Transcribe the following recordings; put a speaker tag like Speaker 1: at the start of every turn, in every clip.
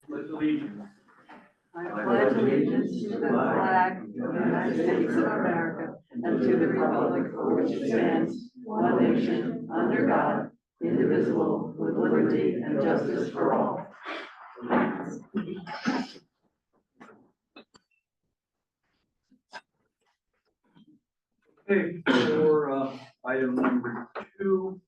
Speaker 1: Pledge allegiance.
Speaker 2: I pledge allegiance to the flag of the United States of America and to the republic for which it stands, one nation, under God, indivisible, with liberty and justice for all.
Speaker 1: Okay, for item number 2,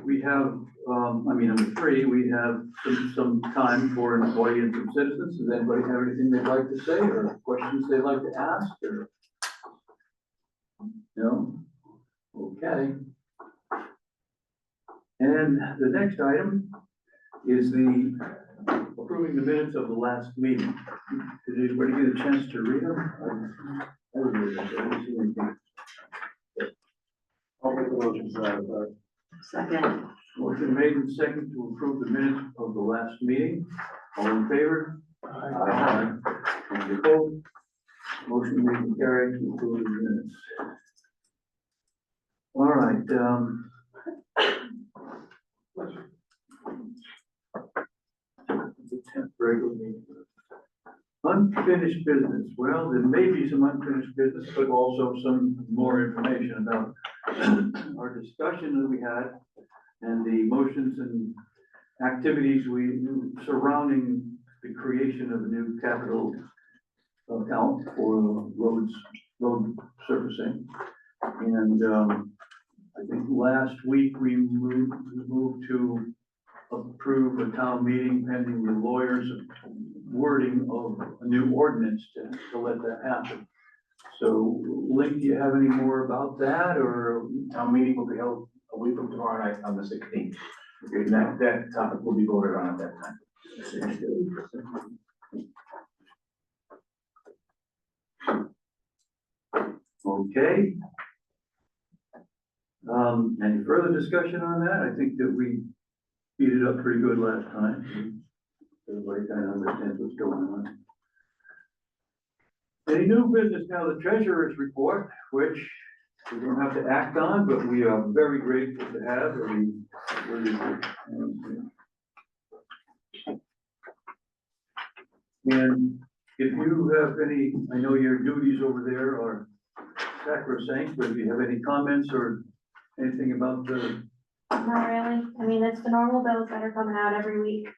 Speaker 1: we have, number 3, we have some time for an audience of citizens. Does anybody have anything they'd like to say or questions they'd like to ask? Or no? Okay. And the next item is the approving the minutes of the last meeting. Did anybody get a chance to read them? I didn't read them. I didn't see anything.
Speaker 3: I'll make the motion,
Speaker 2: Second.
Speaker 1: Motion made and second to approve the minutes of the last meeting. All in favor? Aye. Any opposed? Motion made and carried to approve the minutes. All right, the 10th regular meeting. Unfinished business. Well, there may be some unfinished business, but also some more information about our discussion that we had and the motions and activities surrounding the creation of a new capital account for road surfacing. And I think last week we moved to approve a town meeting pending the lawyers' wording of a new ordinance to let that happen. So, Link, do you have any more about that, or?
Speaker 3: Town meeting will be held a week from tomorrow night on the 16th. Okay, that topic will be voted on at that time.
Speaker 1: Okay. Any further discussion on that? I think that we beat it up pretty good last time. Everybody kind of understands what's going on. Any new business now? The treasurer's report, which we don't have to act on, but we are very grateful to have. And if you have any, I know your duties over there are sacrosanct, but if you have any comments or anything about the.
Speaker 4: Not really. I mean, it's the normal bills that are coming out every week.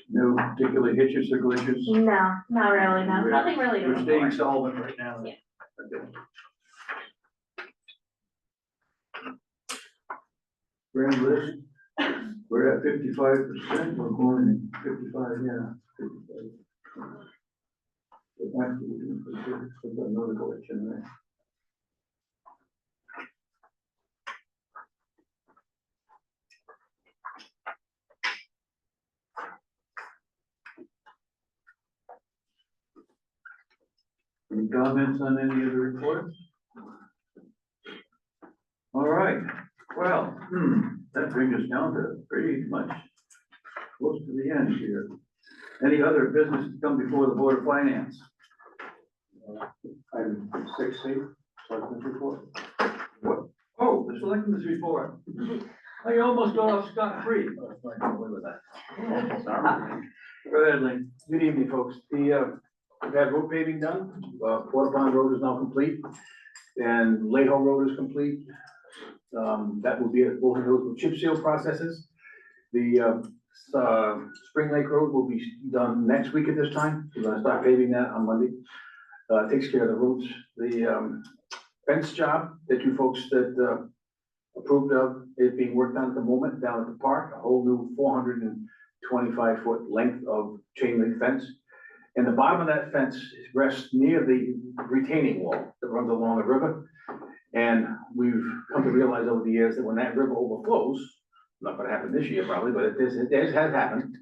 Speaker 1: No particular hitches or glitches?
Speaker 4: No, not really, no, nothing really to
Speaker 1: We're staying
Speaker 4: report.
Speaker 1: solvent right now.
Speaker 4: Yeah.
Speaker 1: Okay. Grand list, we're at 55%, we're going at 55, yeah. 55. Actually, we're doing pretty good. We've got another collection there. Any comments on any of the reports? All right, well, that brings us down to pretty much close to the end here. Any other business to come before the Board of Finance?
Speaker 3: Item 6C, selectmen's report.
Speaker 1: What? Oh, the selectmen's report. I almost got off scot-free.
Speaker 3: Sorry.
Speaker 1: Go ahead, Lee.
Speaker 3: Good evening, folks. We've had road paving done. Porter Pond Road is now complete, and Layhill Road is complete. That will be at both of those with chip seal processes. The Spring Lake Road will be done next week at this time. We're gonna start paving that on Monday. Takes care of the roads. The fence job that you folks that approved of is being worked on at the moment down at the park. A whole new 425-foot length of chain link fence. And the bottom of that fence rests near the retaining wall that runs along the river. And we've come to realize over the years that when that river overflows, not gonna happen this year probably, but it has happened.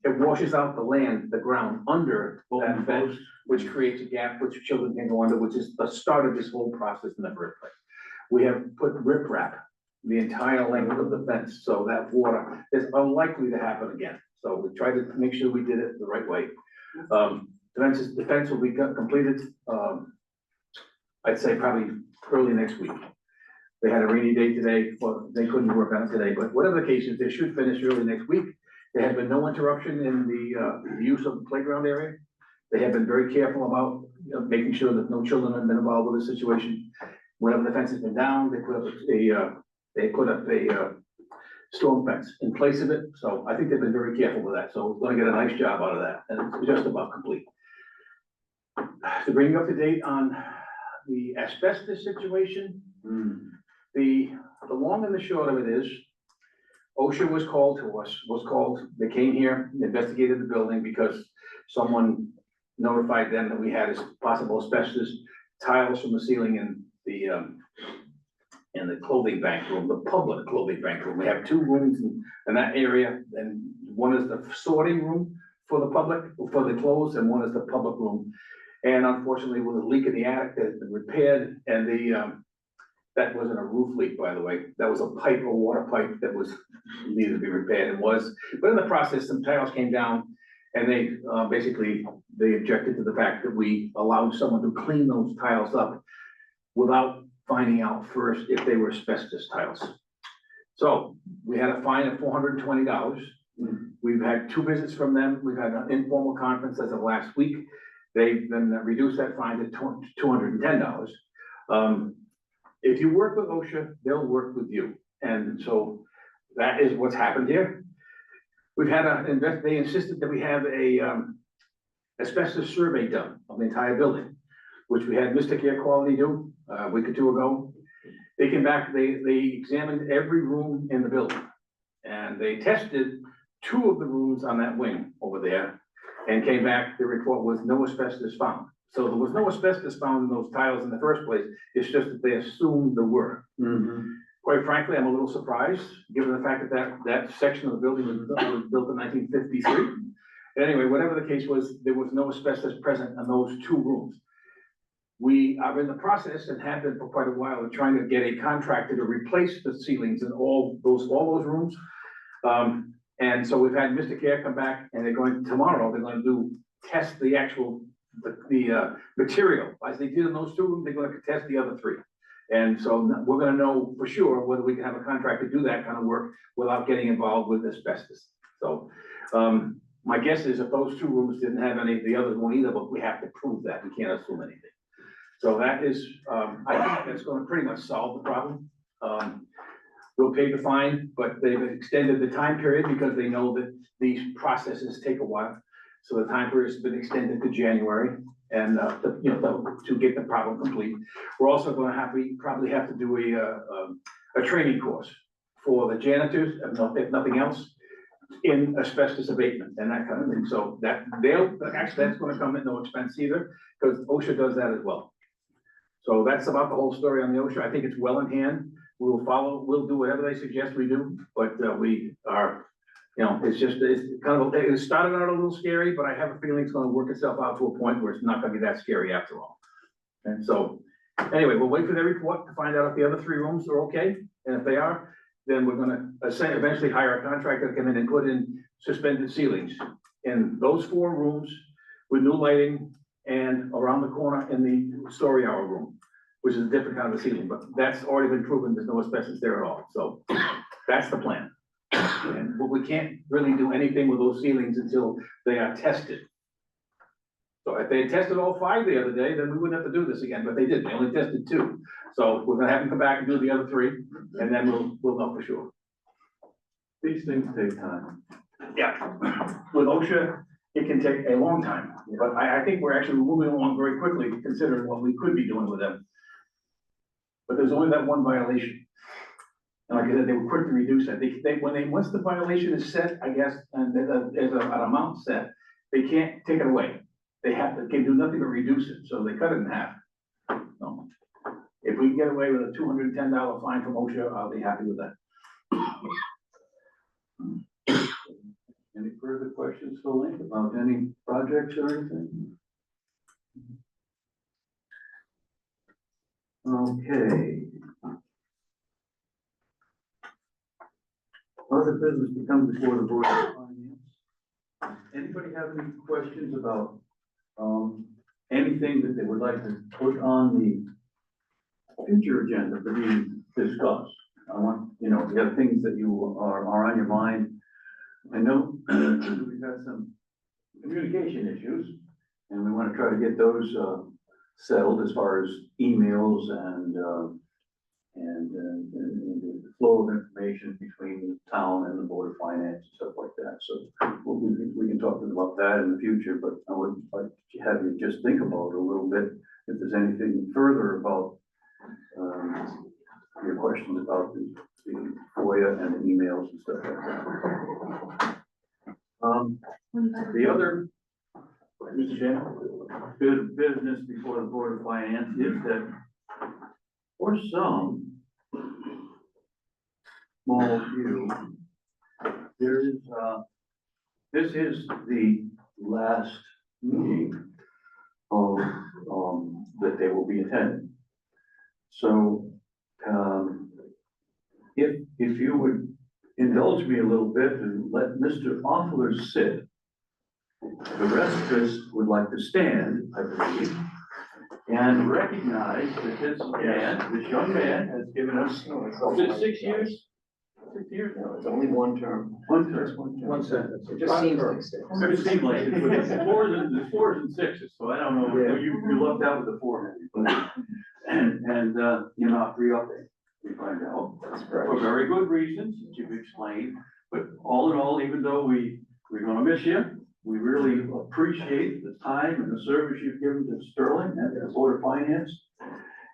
Speaker 3: It washes out the land, the ground under that fence, which creates a gap which children can go under, which is the start of this whole process in the first place. We have put riprap the entire length of the fence, so that water is unlikely to happen again. So we tried to make sure we did it the right way. The fence will be completed, I'd say probably early next week. They had a rainy day today, but they couldn't work on it today, but whatever the case is, they should finish early next week. There has been no interruption in the use of the playground area. They have been very careful about making sure that no children have been involved with the situation. Whenever the fence has been down, they put up a storm fence in place of it. So I think they've been very careful with that. So we're gonna get a nice job out of that, and it's just about complete. To bring you up to date on the asbestos situation, the long and the short of it is, OSHA was called to us, they came here, investigated the building because someone notified them that we had as possible asbestos tiles from the ceiling in the clothing bank room, the public clothing bank room. We have two rooms in that area, and one is the sorting room for the public, for the clothes, and one is the public room. And unfortunately, with a leak in the attic that has been repaired, and that wasn't a roof leak, by the way, that was a pipe, a water pipe that needed to be repaired and was. But in the process, some tiles came down, and they objected to the fact that we allowed someone to clean those tiles up without finding out first if they were asbestos tiles. So we had a fine of $420. We've had 2 visits from them. We've had an informal conference as of last week. They've been reduced that fine to $210. If you work with OSHA, they'll work with you. And so that is what's happened here. We've had they insisted that we have a asbestos survey done of the entire building, which we had Mystic Air Quality do a week or 2 ago. They came back, they examined every room in the building, and they tested 2 of the rooms on that wing over there, and came back, the report was no asbestos found. So there was no asbestos found in those tiles in the first place, it's just that they assumed there were. Quite frankly, I'm a little surprised, given the fact that that section of the building was built in 1953. Anyway, whatever the case was, there was no asbestos present in those 2 rooms. We are in the process, and have been for quite a while, of trying to get a contractor to replace the ceilings in all those rooms. And so we've had Mr. Care come back, and tomorrow, they're going to test the actual, the material. As they did in those 2 rooms, they're going to test the other 3. And so we're gonna know for sure whether we can have a contractor do that kind of work without getting involved with asbestos. So, my guess is if those 2 rooms didn't have any, the others won't either, but we have to prove that, we can't assume anything. So that is, I think that's gonna pretty much solve the problem. We'll pay the fine, but they've extended the time period because they know that these processes take a while. So the time period has been extended to January, and to get the problem complete. We're also going to probably have to do a training course for the janitors, if nothing else, in asbestos abatement and that kind of thing. So that's going to come at no expense either, because OSHA does that as well. So that's about the whole story on the OSHA. I think it's well in hand. We'll do whatever they suggest we do, but we are, it started out a little scary, but I have a feeling it's gonna work itself out to a point where it's not gonna be that scary after all. And so, anyway, we'll wait for their report to find out if the other 3 rooms are okay, and if they are, then we're gonna eventually hire a contractor to come in and put in suspended ceilings in those 4 rooms with new lighting, and around the corner in the story hour room, which is a different kind of a ceiling, but that's already been proven, there's no asbestos there at all. So that's the plan. But we can't really do anything with those ceilings until they are tested. So if they had tested all 5 the other day, then we wouldn't have to do this again, but they didn't. They only tested 2. So we're gonna have them come back and do the other 3, and then we'll know for sure.
Speaker 1: These things take time.
Speaker 3: Yeah, with OSHA, it can take a long time, but I think we're actually moving along very quickly considering what we could be doing with them. But there's only that 1 violation. And like I said, they were quick to reduce that. Once the violation is set, I guess, and there's an amount set, they can't take it away. They can do nothing but reduce it, so they cut it in half. So, if we can get away with a $210 fine from OSHA, I'll be happy with that.
Speaker 1: Any further questions for Link about any projects or anything? Okay. Other business to come before the Board of Finance. Anybody have any questions about anything that they would like to put on the future agenda to be discussed? I want, if you have things that you are on your mind, I know we've had some communication issues, and we want to try to get those settled as far as emails and the flow of information between the town and the Board of Finance and stuff like that. So we can talk about that in the future, but I would like to have you just think about it a little bit, if there's anything further about your questions about the FOIA and the emails and stuff like that. The other, Mr. Chairman, bit of business before the Board of Finance is that for some small few, there is, this is the last meeting of, that they will be attending. So, if you would indulge me a little bit and let Mr. Offler sit. The rest of us would like to stand, I believe, and recognize that this young man has given us, is it 6 years? 6 years?
Speaker 5: No, it's only one term.
Speaker 1: One term.
Speaker 3: One sentence.
Speaker 5: It just seems like six.
Speaker 1: It seemed like it, but there's fours and sixes, so I don't know,
Speaker 3: Yeah.
Speaker 1: you lucked out with the four, maybe, but, and, you're not re-upping, we find out.
Speaker 5: That's
Speaker 1: For
Speaker 5: correct.
Speaker 1: very good reasons that you've explained, but all in all, even though we're gonna miss you, we really appreciate the time and the service you've given to Sterling and the Board of Finance.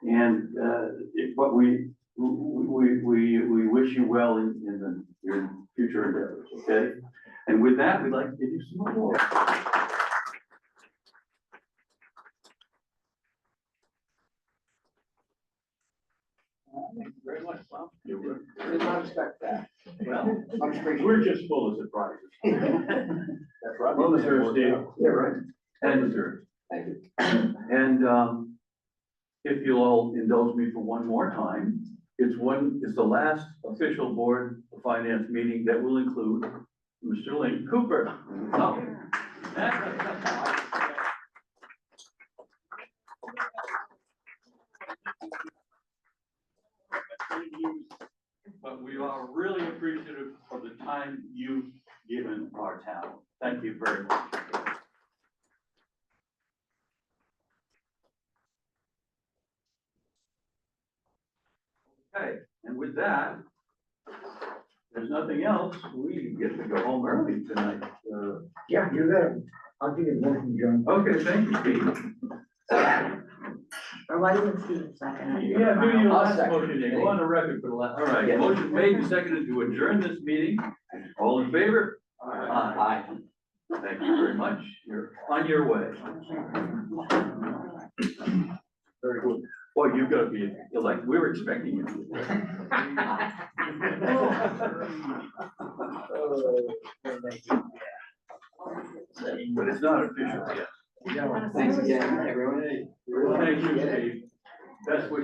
Speaker 1: And, but we wish you well in your future endeavors, okay? And with that, we'd like to give you some applause. Thank you very much, Bob.
Speaker 5: Did not expect that.
Speaker 1: Well,
Speaker 5: Much appreciated.
Speaker 1: we're just full of surprises.
Speaker 3: That's right.
Speaker 1: Well deserved, Steve.
Speaker 5: Yeah, right.
Speaker 1: And deserved.
Speaker 5: Thank you.
Speaker 1: And, if you'll all indulge me for one more time, it's the last official Board of Finance meeting that will include Mr. Link Cooper. Oh. But we are really appreciative of the time you've given our town. Thank you very much. Okay, and with that, there's nothing else. We get to go home early tonight.
Speaker 5: Yeah, you got it. I'll give you the motion, John.
Speaker 1: Okay, thank you, Steve.
Speaker 6: Or why doesn't Steve second?
Speaker 1: Yeah, do your
Speaker 5: I'll
Speaker 1: last
Speaker 5: second.
Speaker 1: motion, Dave. Go on the record for the last, all right,
Speaker 5: Yeah.
Speaker 1: motion made and seconded to adjourn this meeting. All in favor? Aye. Thank you very much. You're on your way.
Speaker 3: Very good.
Speaker 1: Boy, you've got to be, like, we were expecting you. But it's not official yet.
Speaker 5: Thanks again, everyone.
Speaker 1: Thank you, Steve. Best wishes.